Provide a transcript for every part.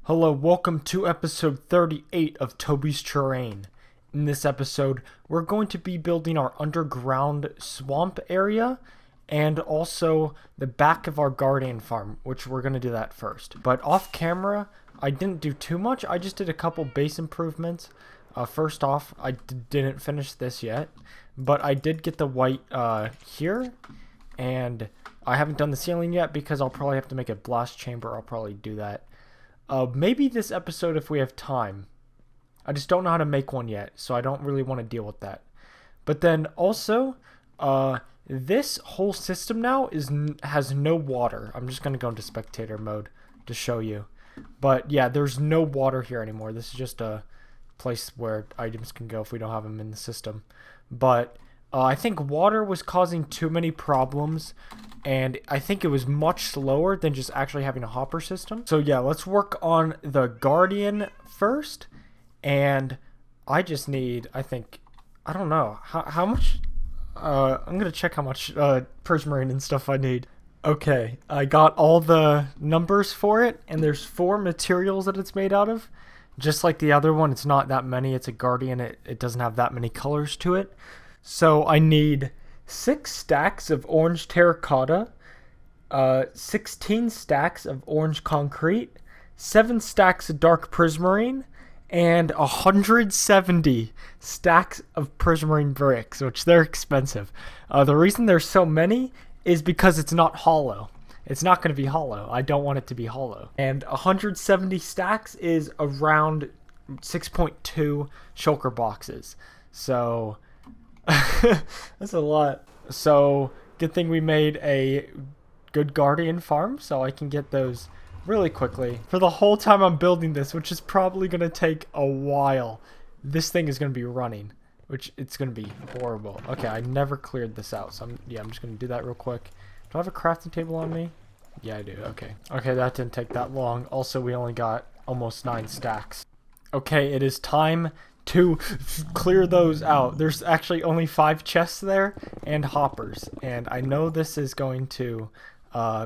Hello, welcome to episode 38 of Tobey's Terrain. In this episode, we're going to be building our underground swamp area and also the back of our guardian farm, which we're going to do that first. But off camera, I didn't do too much. I just did a couple base improvements. First off, I didn't finish this yet, but I did get the white here, and I haven't done the ceiling yet because I'll probably have to make a blast chamber. I'll probably do that. Maybe this episode if we have time. I just don't know how to make one yet, so I don't really want to deal with that. But then also, this whole system now has no water. I'm just going to go into spectator mode to show you. But yeah, there's no water here anymore. This is just a place where items can go if we don't have them in the system. But I think water was causing too many problems, and I think it was much slower than just actually having a hopper system. So yeah, let's work on the guardian first, and I just need, I don't know, how much, I'm gonna check how much prismarine and stuff I need. Okay, I got all the numbers for it, and there's 4 materials that it's made out of. Just like the other one, it's not that many. It's a guardian, it doesn't have that many colors to it. So I need 6 stacks of orange terracotta, 16 stacks of orange concrete, 7 stacks of dark prismarine, and 170 stacks of prismarine bricks, which they're expensive. The reason there's so many is because it's not hollow. It's not going to be hollow. I don't want it to be hollow. And 170 stacks is around 6.2 shulker boxes. So that's a lot. So good thing we made a good guardian farm so I can get those really quickly. For the whole time I'm building this, which is probably going to take a while, this thing is going to be running, which it's going to be horrible. Okay, I never cleared this out, so I'm just going to do that real quick. Do I have a crafting table on me? Yeah, I do. Okay, that didn't take that long. Also, we only got almost 9 stacks. Okay, it is time to clear those out. There's actually only 5 chests there and hoppers, and I know this is going to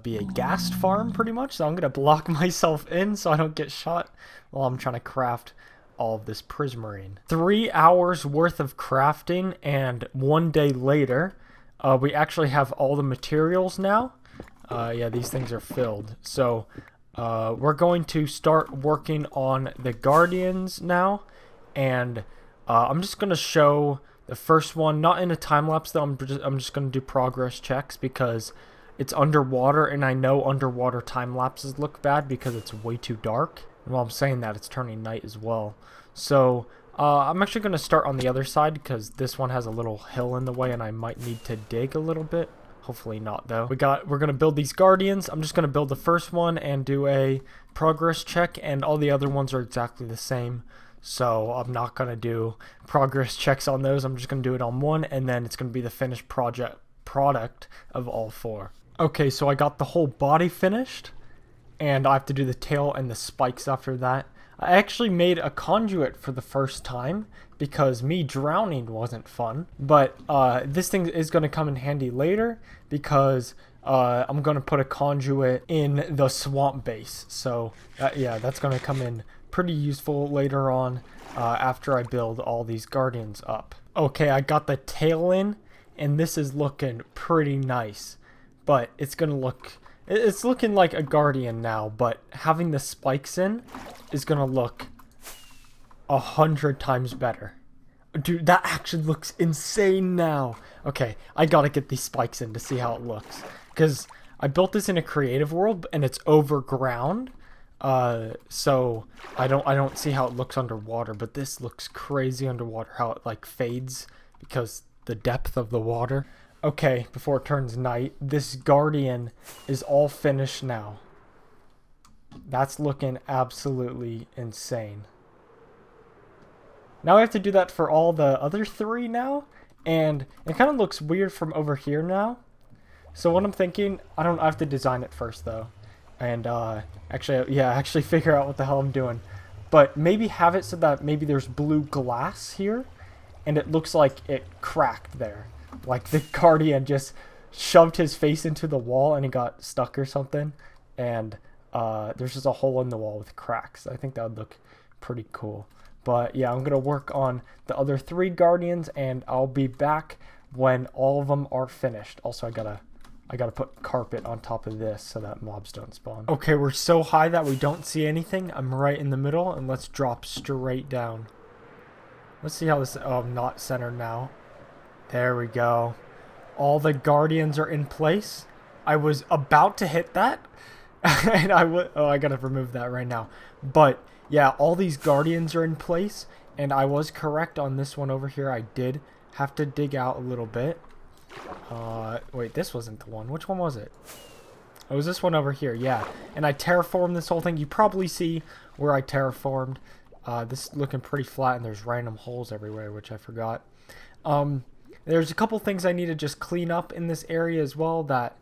be a ghast farm pretty much, so I'm gonna block myself in so I don't get shot while I'm trying to craft all of this prismarine. 3 hours worth of crafting, and 1 day later we actually have all the materials now. Yeah, these things are filled, so we're going to start working on the guardians now. And I'm just going to show the first one, not in a time lapse though. I'm just going to do progress checks because it's underwater, and I know underwater time lapses look bad because it's way too dark. And while I'm saying that, it's turning night as well. So I'm actually going to start on the other side because this one has a little hill in the way and I might need to dig a little bit. Hopefully not though. We're going to build these guardians. I'm just going to build the first one and do a progress check, and all the other ones are exactly the same. So I'm not going to do progress checks on those. I'm just going to do it on one, and then it's going to be the finished product of all 4. Okay, so I got the whole body finished, and I have to do the tail and the spikes after that. I actually made a conduit for the first time because me drowning wasn't fun. But this thing is going to come in handy later because I'm going to put a conduit in the swamp base. So yeah, that's going to come in pretty useful later on after I build all these guardians up. Okay, I got the tail in, and this is looking pretty nice, but it's looking like a guardian now, but having the spikes in is gonna look 100 times better. Dude, that actually looks insane now. Okay, I gotta get these spikes in to see how it looks, because I built this in a creative world and it's overground. So I don't see how it looks underwater, but this looks crazy underwater, how it like fades because the depth of the water. Okay, before it turns night, this guardian is all finished now. That's looking absolutely insane. Now I have to do that for all the other 3 now, and it kind of looks weird from over here now. So what I'm thinking, I have to design it first though. And actually figure out what the hell I'm doing. But maybe have it so that maybe there's blue glass here, and it looks like it cracked there. Like the guardian just shoved his face into the wall and he got stuck or something. And there's just a hole in the wall with cracks. I think that would look pretty cool. But yeah, I'm going to work on the other 3 guardians, and I'll be back when all of them are finished. Also, I gotta put carpet on top of this so that mobs don't spawn. Okay, we're so high that we don't see anything. I'm right in the middle, and let's drop straight down. Let's see how this... Oh, I'm not centered now. There we go. All the guardians are in place. I was about to hit that, and I gotta remove that right now. But yeah, all these guardians are in place, and I was correct on this one over here. I did have to dig out a little bit. Wait, this wasn't the one. Which one was it? Oh, it was this one over here, yeah. And I terraformed this whole thing. You probably see where I terraformed. This is looking pretty flat, and there's random holes everywhere, which I forgot. There's a couple things I need to just clean up in this area as well that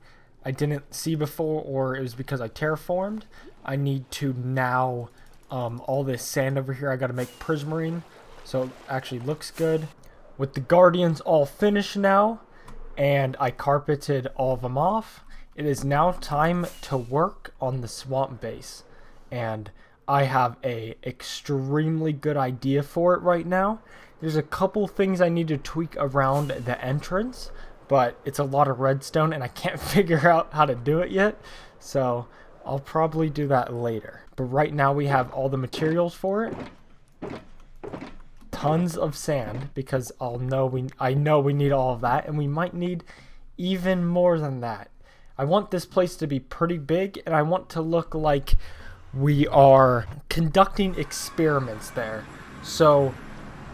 I didn't see before, or it was because I terraformed. I need to now, all this sand over here, I gotta make prismarine, so it actually looks good. With the guardians all finished now, and I carpeted all of them off, it is now time to work on the swamp base. And I have a extremely good idea for it right now. There's a couple things I need to tweak around the entrance, but it's a lot of redstone and I can't figure out how to do it yet. So I'll probably do that later. But right now we have all the materials for it. Tons of sand, because I know we need all of that, and we might need even more than that. I want this place to be pretty big, and I want to look like we are conducting experiments there. So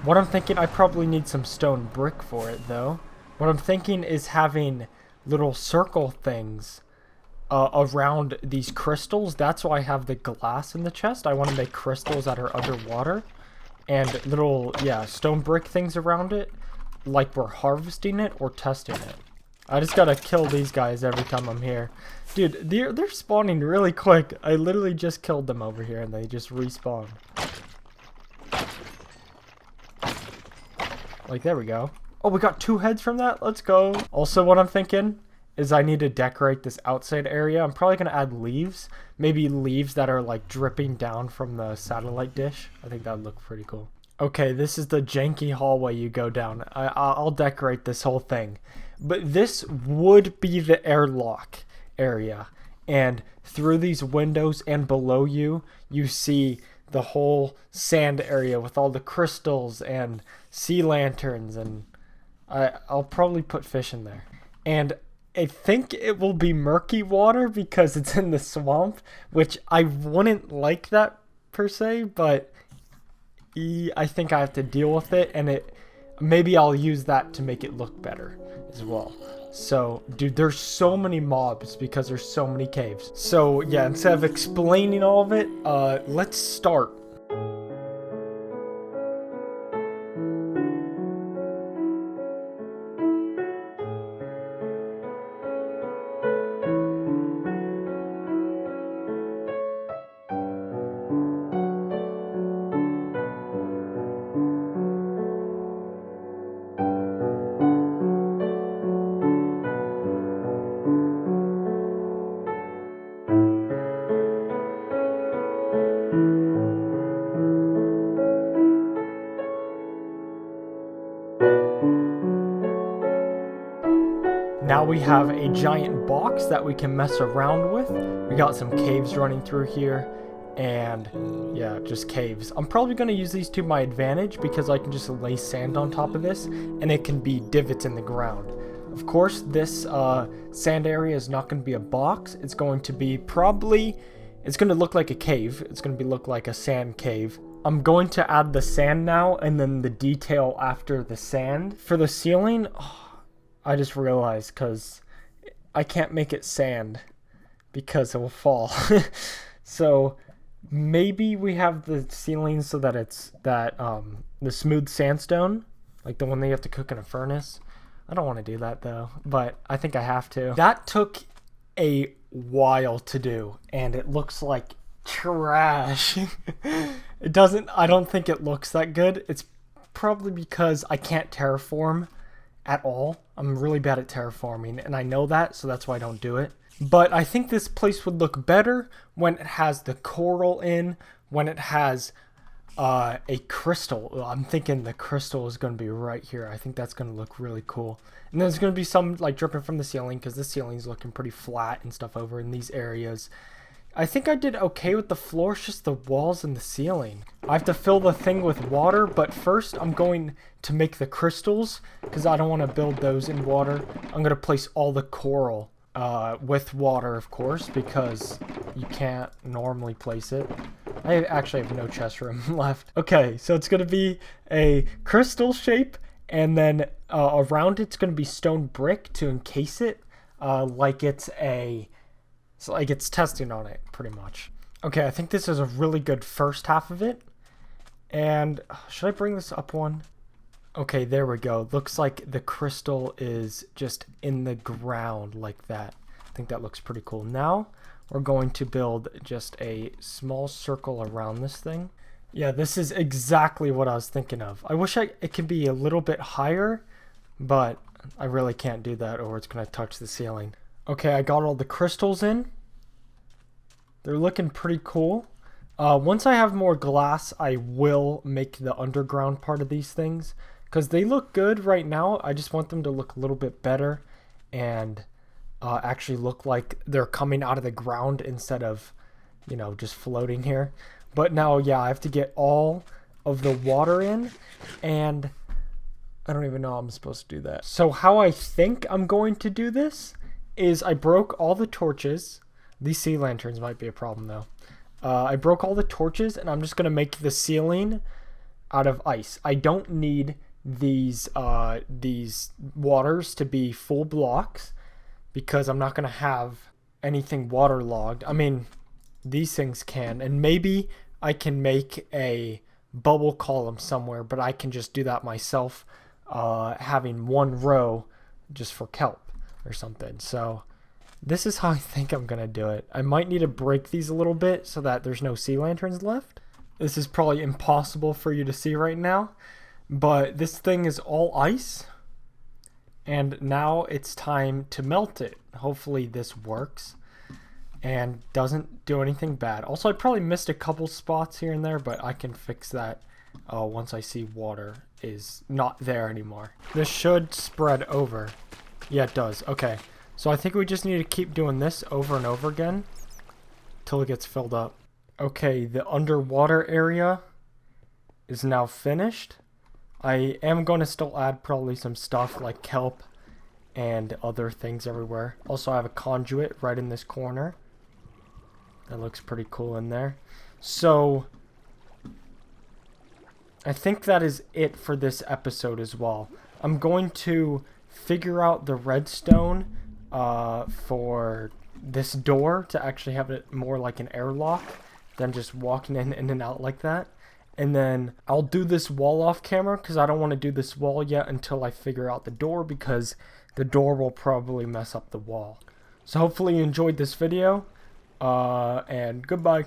what I'm thinking, I probably need some stone brick for it though. What I'm thinking is having little circle things around these crystals. That's why I have the glass in the chest. I want to make crystals that are underwater. And little, yeah, stone brick things around it, like we're harvesting it or testing it. I just gotta kill these guys every time I'm here. Dude, they're spawning really quick. I literally just killed them over here and they just respawn. Like, there we go. Oh, we got 2 heads from that? Let's go. Also, what I'm thinking is I need to decorate this outside area. I'm probably gonna add leaves. Maybe leaves that are like dripping down from the satellite dish. I think that would look pretty cool. Okay, this is the janky hallway you go down. I'll decorate this whole thing. But this would be the airlock area. And through these windows and below you, you see the whole sand area with all the crystals and sea lanterns. And I'll probably put fish in there. And I think it will be murky water because it's in the swamp, which I wouldn't like that per se, but I think I have to deal with it, and maybe I'll use that to make it look better as well. So, dude, there's so many mobs because there's so many caves. So, yeah, instead of explaining all of it, let's start. Now we have a giant box that we can mess around with. We got some caves running through here, and yeah, just caves. I'm probably going to use these to my advantage because I can just lay sand on top of this and it can be divots in the ground. Of course, this sand area is not going to be a box. It's going to be it's going to look like a cave. It's going to look like a sand cave. I'm going to add the sand now and then the detail after the sand. For the ceiling, I just realized because I can't make it sand because it will fall. So maybe we have the ceiling so that it's the smooth sandstone, like the one that you have to cook in a furnace. I don't want to do that though, but I think I have to. That took a while to do, and it looks like trash. I don't think it looks that good. It's probably because I can't terraform at all. I'm really bad at terraforming, and I know that, so that's why I don't do it. But I think this place would look better when it has the coral in, when it has a crystal. I'm thinking the crystal is going to be right here. I think that's going to look really cool. And there's going to be some like dripping from the ceiling because the ceiling's looking pretty flat and stuff over in these areas. I think I did okay with the floor, it's just the walls and the ceiling. I have to fill the thing with water, but first I'm going to make the crystals because I don't want to build those in water. I'm going to place all the coral with water, of course, because you can't normally place it. I actually have no chest room left. Okay, so it's going to be a crystal shape, and then around it's going to be stone brick to encase it like it's testing on it, pretty much. Okay, I think this is a really good first half of it. And should I bring this up one? Okay, there we go. Looks like the crystal is just in the ground like that. I think that looks pretty cool. Now we're going to build just a small circle around this thing. Yeah, this is exactly what I was thinking of. I wish it could be a little bit higher, but I really can't do that or it's going to touch the ceiling. Okay, I got all the crystals in. They're looking pretty cool. Once I have more glass, I will make the underground part of these things because they look good right now. I just want them to look a little bit better and actually look like they're coming out of the ground instead of, you know, just floating here. But now, yeah, I have to get all of the water in, and I don't even know how I'm supposed to do that. So how I think I'm going to do this is I broke all the torches. These sea lanterns might be a problem though. I broke all the torches and I'm just going to make the ceiling out of ice. I don't need these waters to be full blocks because I'm not going to have anything waterlogged. I mean, these things can, and maybe I can make a bubble column somewhere, but I can just do that myself, having one row just for kelp or something. So this is how I think I'm going to do it. I might need to break these a little bit so that there's no sea lanterns left. This is probably impossible for you to see right now, but this thing is all ice. And now it's time to melt it. Hopefully this works and doesn't do anything bad. Also, I probably missed a couple spots here and there, but I can fix that once I see water is not there anymore. This should spread over. Yeah, it does. Okay. So I think we just need to keep doing this over and over again till it gets filled up. Okay, the underwater area is now finished. I am going to still add probably some stuff like kelp and other things everywhere. Also, I have a conduit right in this corner. That looks pretty cool in there. So I think that is it for this episode as well. I'm going to figure out the redstone for this door to actually have it more like an airlock than just walking in and out like that. And then I'll do this wall off camera because I don't want to do this wall yet until I figure out the door, because the door will probably mess up the wall. So hopefully you enjoyed this video, and goodbye.